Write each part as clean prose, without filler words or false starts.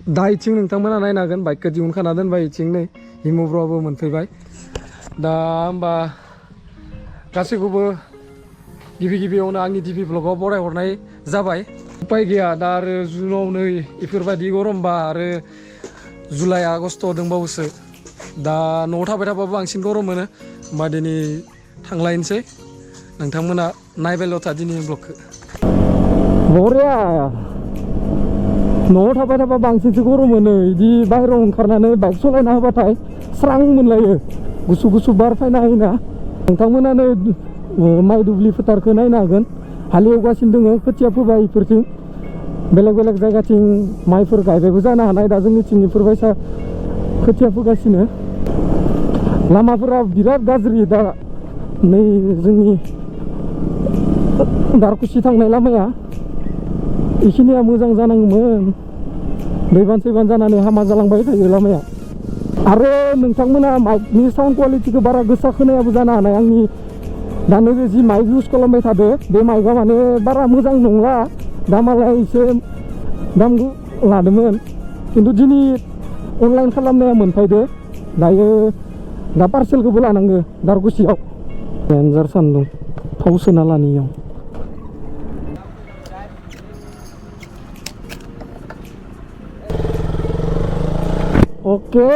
दा इथिं नोंथांमोना नायनो हागोन बाइकखौ दिहुनखाना दोनबाय इथिं नै हिमुब्र'आबो मोनफैबाय दा होमबा गासैखौबो गिबि गिबियावनो आंनि टिभि ब्लगाव बरायहरनाय जाबाय उपाय गैया दा आरो जुनाव नै इफोरबायदि गरमबा आरो जुलाइ आगस्ट दंबावोसो दा न'आव थाबाय थाबाबो बांसिन गरम मोनो होमबा दिनै थांलायनोसै नोंथांमोना नायबायल' था दिनै ब्लगखौ बरिया न'आव थाबाय थाबा बांसिनसो गरम मोनो बिदि बाहेरायाव ओंखारनानै बाइक सालायना होबाथाय स्रां मोनलायो गुसु गुसु बार फैना होयोना नोंथांमोनानो माइ दुब्लि फोथारखौ नायनो हागोन हालेवगासिनो दङ खोथिया फोबाय इफोरथिं बेलेग बेलेग जायगाथिं माइफोर गायबायबो जानो हानाय दा जोंनिथिं इफोरबायसा खोथिया फोगासिनो लामाफोरा बिराद गाज्रि दा नै जोंनि दारकुसि थांनाय लामाया बेखिनिया मोजां जानांगौमोन दैबान सैबान जानानै हामा जालांबाय थायो लामाया आरो नोंथांमोना माइकनि साउन्ड कुवालिटिखौ बारा गोसा खोनायाबो जानो हानाय आंनि दा नैबे जि माइक इउज खालामबाय थादो बे माइकआ माने बारा मोजां नंला दामालाय एसे दाम लादोंमोन खिन्थु दिनै अनलाइन खालामनाया मोनफैदो दायो दा पार्सेलखौबो लानांगो दारकुसियाव डेन्जार सान्दुं थाव सोना लानियाव अके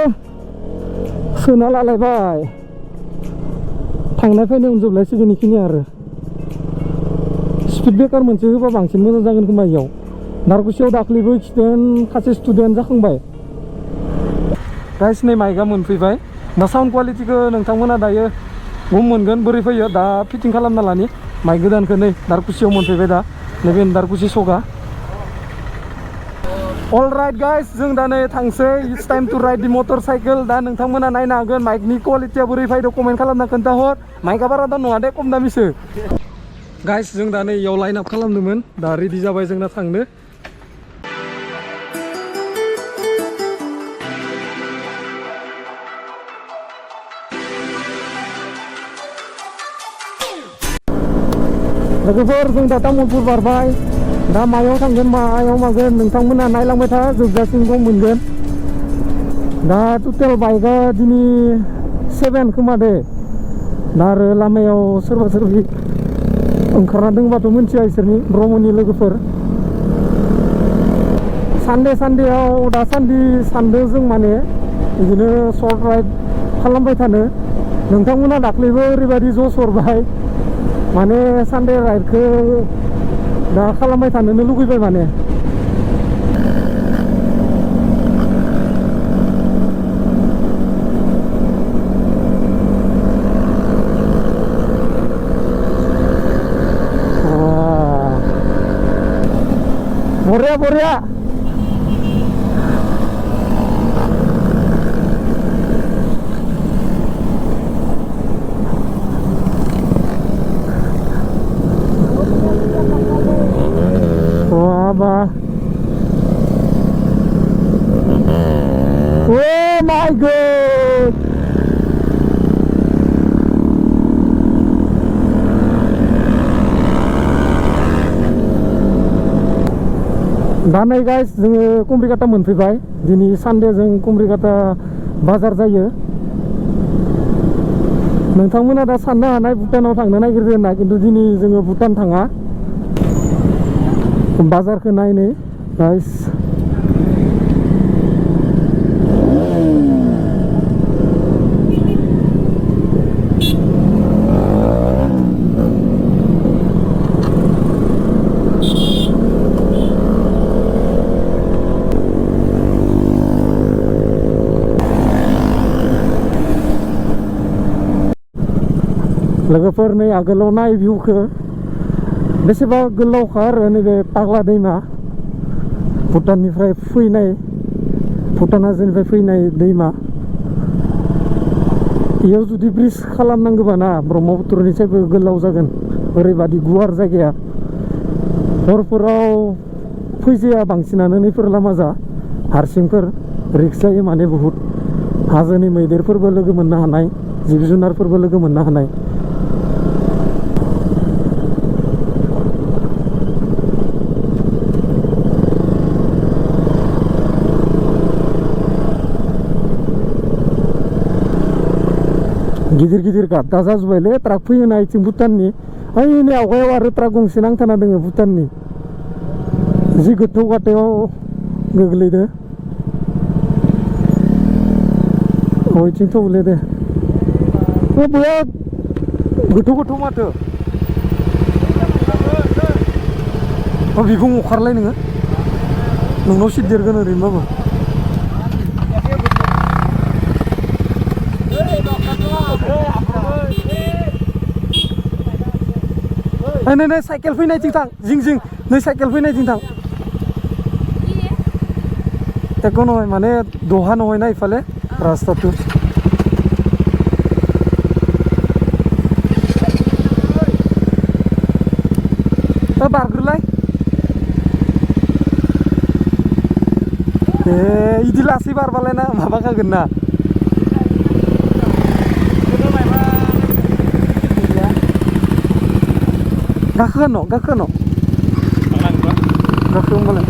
सोना लालायबाय थांनाय फैनायावनो जोबलायसिगोन बेखिनि आरो स्पिड ब्रेकार मोनसे होबा बांसिन मोजां जागोन खोमा इयाव दारकुसियाव दाख्लैबो एक्सिडेन्ट सासे स्टुडेन्ट जाखांबाय गाइस नै माइकआ मोनफैबाय दा साउन्ड कुवालिटिखौ नोंथांमोना दायो बुम मोनगोन बोरै फैयो दा फिटिं खालामना लानि माइक गोदानखौ नै दारकुसियाव मोनफैबाय दा नैबे दारकुसि सका अल राइट गाइस जों दा नै थांसै it's time to ride the motorcycle दा नोंथांमोना नायनो हागोन माइकनि क्वालिटिया बोरै फैदो कमेन्ट खालामना खोन्थाहर माइकआ बारा दा नङा दे खम दामिसो गाइस जों दा नै इयाव लाइन आप खालामदोंमोन दा रेडि जाबाय जोंना थांनो लोगोफोर जों दा तामुलपुर बारबाय दा मायाव थांगोन मायाव मागोन नोंथांमोना नायलांबाय था जोबजासिम दं मोनगोन दा टटेल बाइकआ दिनै 7 खोमा दे दा आरो लामायाव सोरबा सोरबि ओंखारना दंबाथ' मिथिया इसोरनि ब्रह्मनि लोगोफोर सानदेआव दासान्दि सानदों जों माने बिदिनो सर्ट राइड खालामबाय थानो नोंथांमोना दाख्लैबो ओरैबायदि जस हरबाय माने सानदे राइडखौ दा खालामबाय थानोनो लुगैबाय माने बरिया बरिया Oh my god! दा नै गाइस जोङो कुमरिकाटा मोनफैबाय दिनै सानडे जों कुमरिकाटा बाजार जायो नोंथांमोना दा साननो हानाय भुटानाव थांनो नागिरदों होनना खिन्थु दिनै जोङो भुटान थाङा बाजारखौ नायनो गाइस लोगोफोर नै आगोलाव नाय भिउखौ बेसेबा गोलावखा आरो नैबे पाग्ला दैमा भुटाननिफ्राय फैनाय भुटान हाजोनिफ्राय फैनाय दैमा बेयाव जुदि ब्रिज खालामनांगौबा ना ब्रह्मपुत्रनि सायबो गोलाव जागोन ओरैबादि गुवार जायगाया हरफोराव फैजाया बांसिनानो नैफोर लामाजा हारसिंफोर रिक्स जायो माने बुहुद हाजोनि मैदेरफोरबो लोगो मोननो हानाय जिब जुनारफोरबो लोगो मोननो हानाय गिदिर गिदिर गाद्दा जाजोब्बायलै ट्राक फैयोना इथिं भुटाननि ओइनि आवगायाव आरो ट्राक गंसे नांथाना दोङो भुटाननि जि गोथौ गाथायाव गोग्लैदो इथिं थौले दे बया गोथौ गोथौ माथो बिखौ अखारलाय नोङो नोंनाव सिट देरगोन ओरैनोबाबो नै साइकेल फैनायथिं थां जिं जिं नै साइकेल फैनायथिं थां एक नहय माने दहा नहय ना इफाले रास्ताটো बारग्रोलाय इदि लासै बारबालाय ना माबाखागोन ना गाखोगोन गाखो होमबालाय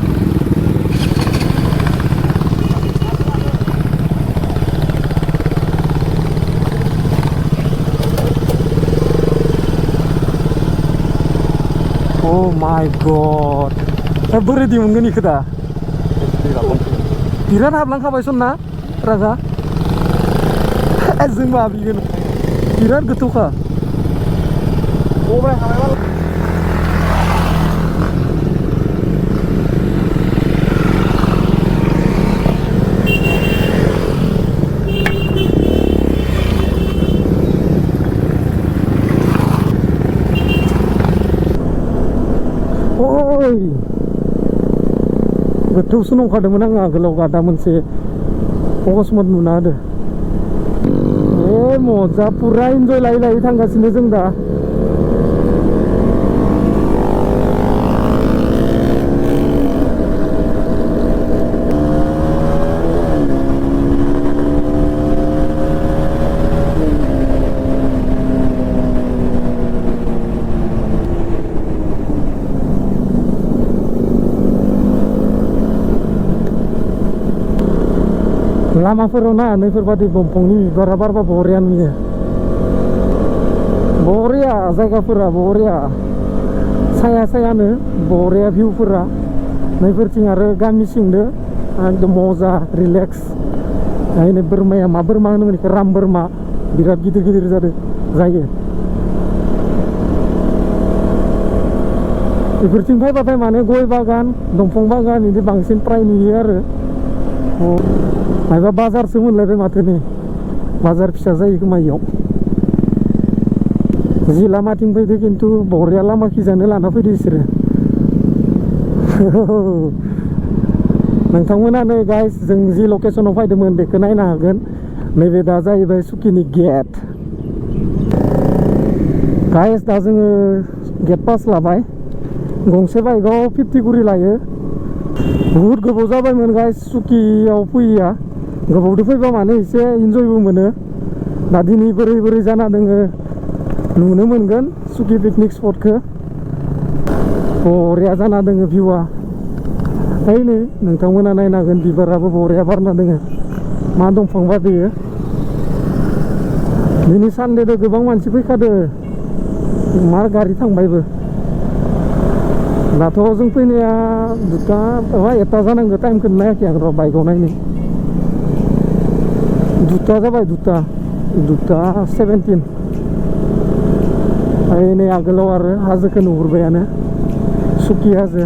Oh my god बोरै दि मोनगोन इखो दा बिराद हाबलांखाबाय सनना रागा जों माबिगोन बिराद गोथौखा गोथौसो नंखादोंमोन आं आगोलाव गादा मोनसे अकस्मात नुना होदो मजा पुरा इन्जय लायै लायै थांगासिनो जों दा लामाफोराव ना नैफोरबादि दंफांनि बिबारा बारबा बरिया नुयो बरिया जायगाफोरा बरिया साया सायानो बरिया भिउफोरा नैफोरथिं आरो गामि सिंदो एकदम मजा रिलेक्स ओरैनो बोरमाया मा बोरमा होनोमोन बेखौ राम बोरमा बिराद गिदिर गिदिर जायो बेफोरथिं फैबाथाय माने गय बागान दंफां बागान बिदि बांसिन प्राय नुयो आरो मायबा बाजारसो मोनलायबाय माथो नै बाजार फिसा जायो खोमा इयाव जि लामाथिं फैदो खिन्थु बरिया लामा खिजानो लाना फैदो बिसोरो नोंथांमोनानो गाइस जों जि लकेसनाव फैदोंमोन बेखौ नायनो हागोन नैबे दा जाहैबाय सुकिनि गेट गाइस दा जोङो गेट पास लाबाय गंसे बाइकआव 50 करि लायो बहुत गोबाव जाबायमोन गाइस सुकियाव फैया गोबावदो फैबा माने एसे इन्जयबो मोनो दा दिनै बोरै बोरै जाना दोङो नुनो मोनगोन सुकि पिकनिक स्पटखौ बरिया जाना दोङो भिउआ ओइनै नोंथांमोना नायनो हागोन बिबाराबो बरिया बारना दोङो मा दंफां बादयो दिनै सानडेदो गोबां मानसि फैखादो मार गारि थांबायबो दाथ' जों फैनाया दुटा एटा जानांगौ टाइमखौ नायाखै आं र' बाइकआव नायनो दुटा जाबाय दुटा 17 नै आगोलाव आरो हाजोखौ नुहुरबायानो सुकि हाजो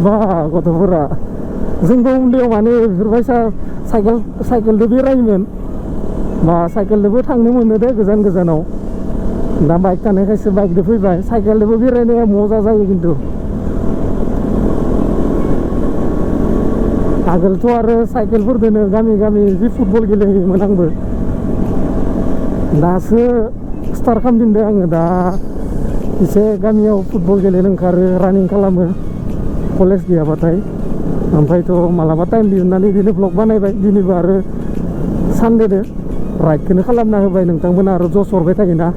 बा गथ'फोरा जोंबो उन्दैयाव माने बेफोरबायसा साइकेलजों बेरायोमोन बा साइकेलजोंबो थांनो मोनो दे गोजान गोजानाव दा बाइक थानायखायसो बाइकजों फैबाय साइकेलजोंबो बेरायनाया मजा जायो खिन्थु आगोलथ' आरो साइकेलफोरजोंनो गामि गामि जि फुटबल गेलेयोमोन आंबो दासो स्टार्ट खालामफिनदों आङो दा एसे गामियाव फुटबल गेलेनो ओंखारो रानिं खालामो कलेज गैयाबाथाय ओमफ्रायथ' मालाबा टाइम दिहुननानै बिदिनो भ्लग बानायबाय दिनैबो आरो सानडेदो राइडखौनो खालामना होबाय नोंथांमोना आरो जस हरबाय थायोना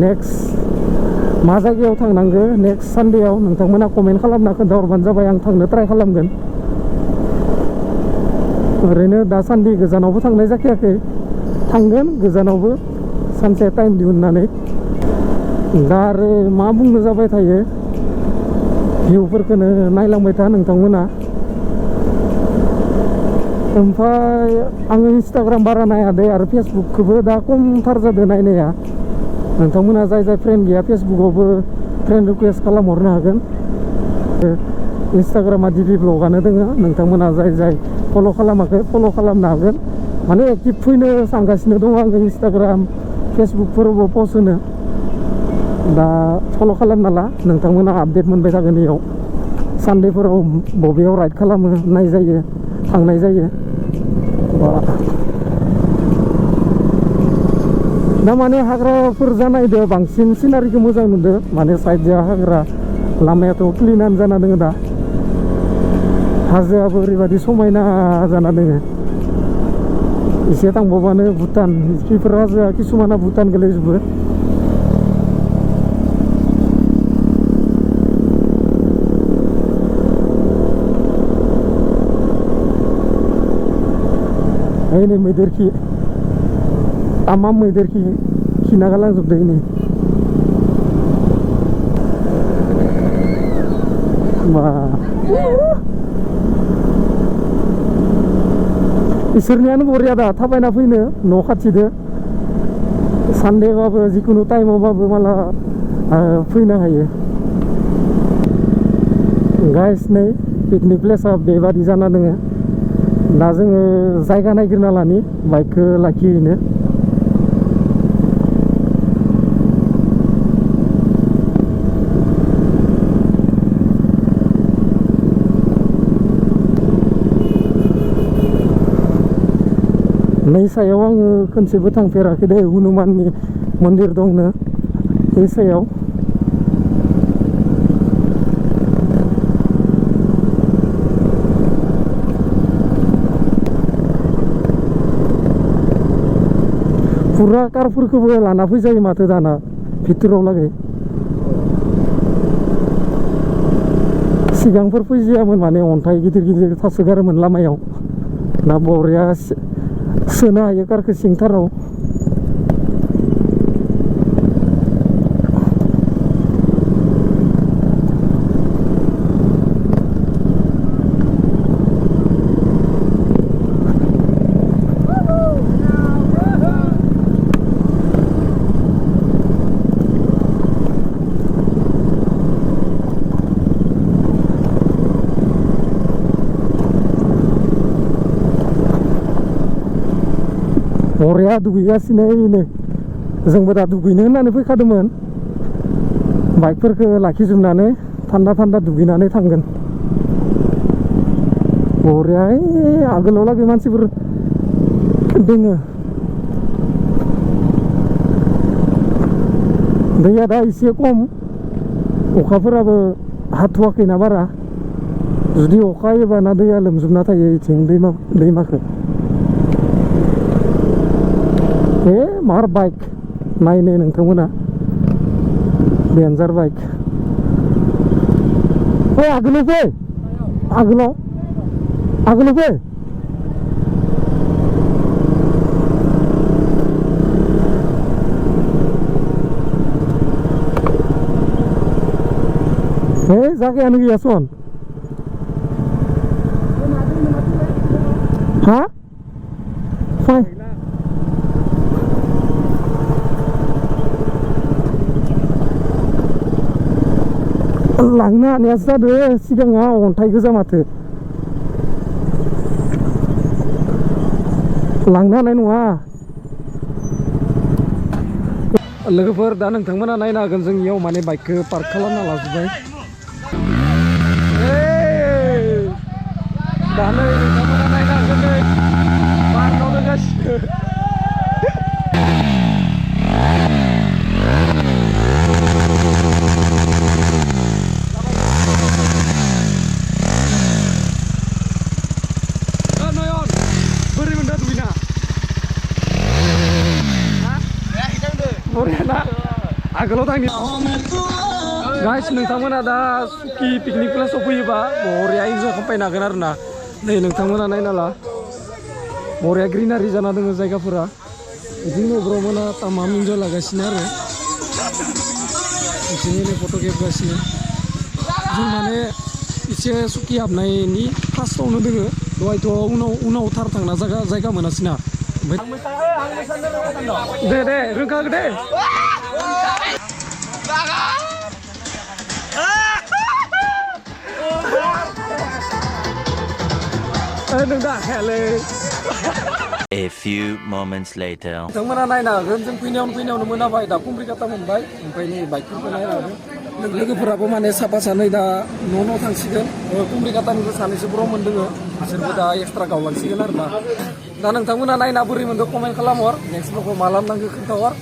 नेक्स्ट मा जायगायाव थांनांगो नेक्स्ट सानडेयाव नोंथांमोना कमेन्ट खालामना खोन्थाहरबानो जाबाय आं थांनो ट्राइ खालामगोन ओरैनो दासान्दि गोजानावबो थांनाय जाखायाखै थांगोन गोजानावबो सानसे टाइम दिहुननानै दा आरो मा बुंनो जाबाय थायो भिउफोरखौनो नायलांबाय था नोंथांमोना ओमफ्राय आङो इन्स्टाग्राम बारा नाया दे आरो फेसबुकखौबो दा खमथार जादों नायनाया नोंथांमोना जाय जाय फ्रेन्ड गैया फेसबुकावबो फ्रेन्ड रिकुवेस्ट खालामहरनो हागोन इन्स्टाग्रामा डिबि ब्लगानो दोङो नोंथांमोना जाय जाय फल' खालामाखै फल' खालामनो हागोन माने एक्टिभ फैनो सानगासिनो दङ आङो इन्स्टाग्राम फेसबुकफोरावबो पस्ट होनो दा फल' खालामना ला नोंथांमोना आपडेट मोनबाय थागोन इयाव सानडेफोराव बबेयाव राइड खालामो नाय जायो थांनाय जायो दा माने हाग्राफोर जानायदो बांसिन सिनारिखौ मोजां नुदो माने साइडजों हाग्रा लामायाथ' क्लिनानो जाना दोङो दा हाजोआबो ओरैबायदि समायना जाना दोङो एसे थांबावबानो भुटान बेफोर हाजोआ किसुमाना भुटान गोलैजोबो नै मैदेर खि आमा मैदेर खिना गालांजोबदों नै बा इसोरनियानो बरिया दा थाबायना फैनो न' खाथिदो सानडेबाबो जिखुनु टाइमावबाबो माला फैनो हायो गाइस नै पिकनिक प्लेसआ बेबादि जाना दोङो दा जोङो जायगा नायगिरना लानि बाइकखौ लाखिहैनो नै सायाव आङो खनसेबो थांफेराखै दे हनुमाननि मन्दिर दंनो बे सायाव फुरा कारफोरखौबो लाना फैजायो माथो दाना भितराव लागै सिगांफोर फैजायामोन माने अन्थाइ गिदिर गिदिर थासोगारोमोन लामायाव दा बरिया सोनो हायो कारखौ सिंथाराव बरिया दुगैगासिनो नै जोंबो दा दुगैनो होननानै फैखादोंमोन बाइकफोरखौ लाखिजोबनानै थान्दा थान्दा दुगैनानै थांगोन बरिया आगोलाव लागै मानसिफोर दोङो दैया दा एसे खम अखाफोराबो हाथ'वाखैना बारा जुदि अखा हायोबा ना दैया लोमजोबना थायो इथिं दैमाखौ मार बाइक नायनो नोंथांमोना डेन्जार बाइक आगोलाव फै आगोलाव फै जायगायानो गैया सन हा फै लांनो हानायासो जादों सिगाङाव अन्थाइ गोजा माथो लांनो हानाय नङा लोगोफोर दा नोंथांमोना नायनो हागोन जों इयाव माने बाइकखौ पार्क खालामना लाजोब्बाय दा नै नोंथांमोना नायनो हागोन नै बारनाव दंगासिनो आगोलाव थांनि गाइस नोंथांमोना दा सुकि पिकनिक प्लेसाव फैयोबा बरिया इन्जय खालामनो हागोन आरोना नै नोंथांमोना नायना ला बरिया ग्रिनारि जाना दङ जायगाफोरा बिदिनो ब्रमोना तामाम इन्जय लागासिनो आरो बिदिनो फट' खेबगासिनो जों माने एसे सुखि हाबनायनि फार्स्टआवनो दोङो दहायथ' उनाव थार थांना जायगा मोनासैना ओमफ्राय दे रोंखागो दे नों दा हायालै A few moments later. बिथांमोना नायनो हागोन जों फैनायावनो मोनाबाय दा कुम्ब्रिकाता मोनबाय ओमफ्राय नै बाइकफोरखौ नायनो हागोन लोगोफोराबो माने साफा सानै दा न' थांसिगोन कुम्ब्रिकातानिबो सानैसो ब्रमोन दोङो बिसोरबो दा एक्सट्रा गावलांसिगोन आरो दा नोंथांमोना नायना बोरै मोनदों कमेन्ट खालामहर नेक्स्ट ब्लगआव माला नांगौ खोन्थाहर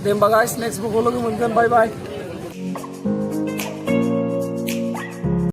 दे होमबा गाइस नेक्स्ट ब्लगआव लोगो मोनगोन बाय बाय